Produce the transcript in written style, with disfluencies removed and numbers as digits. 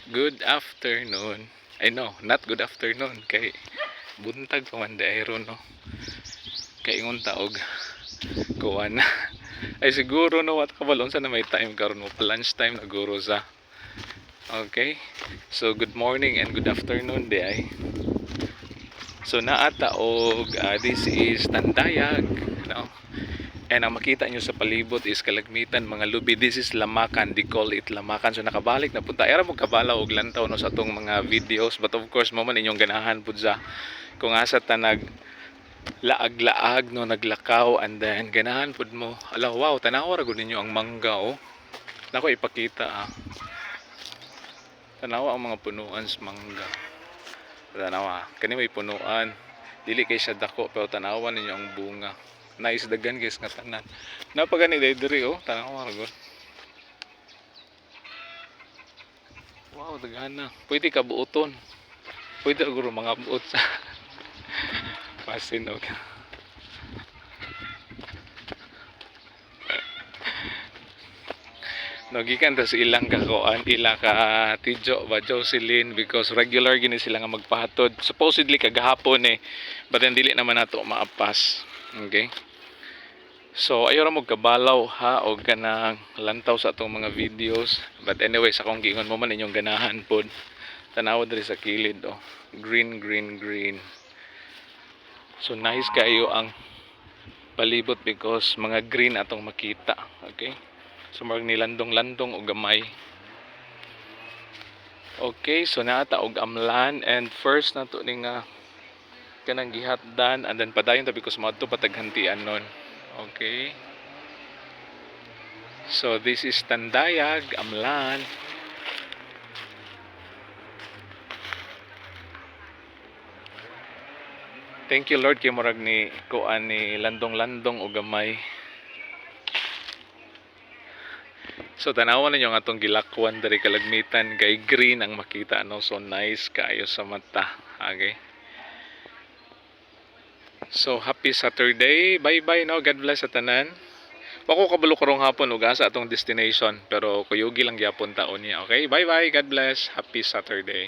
Good afternoon. Ay no, not good afternoon. Kay buntag pa man daayro no. Kay ingon taog kuan. Ay siguro no wat kabalon sa na may time karon mo lunch time na guro sa. Okay. So good morning and good afternoon di ay. So naata og this is Tandayag, no? And ang makita nyo sa palibot is kalagmitan mga lubi. This is Lamakan, they call it Lamakan. So nakabalik na punta. Era mo kabala og lantaw no sa atong mga videos. But of course mo man inyong ganahan pud sa kung asa ta nag laag-laag no naglakaw and then ganahan pud mo. Ala wow, tanawa ra gud ninyo ang mangga oh. Nako ipakita Tanawa ang mga punuan sa mangga. Tanawa, kani may punuan. Dili kay siya dako pero tanawa ninyo ang bunga. Nice dagan guys nga tanan. Napagani diri oh, tanawa ra gud. Wow, daghan na. Pwede ka buoton. Pwede guro mga buot sa pasin og. No gikan ta sa ilang kakuan, ila ka Tidjo ba Jocelyn because regular gini sila nga magpahatod. Supposedly kagahapon but then dili naman nato maapas. Okay? So ayo ra mo kabalaw ha og kanang lantaw sa atong mga videos. But anyway, sa akong giingon mo man inyong ganahan pod. Tanaw diri sa kilid oh. Green, green, green. So nice kayo ang palibot because mga green atong makita. Okay? So marag ni landong-landong og gamay. Okay, so naata og amlan and first nato ni nga kanang gihatdan and then padayon ta because madto pataghantian nun. Okay. So this is Tandayag, amlan. Thank you Lord kay murag ni kuan ni landong-landong og gamay. So tanawan ninyo nga atong gilakwan dari kalagmitan kay green ang makita no, so nice kaayo sa mata. Okay. So happy Saturday. Bye bye no. God bless sa tanan. Wako kabalo karong hapon ug asa atong destination pero kuyugi lang gyapon taon niya. Okay? Bye bye. God bless. Happy Saturday.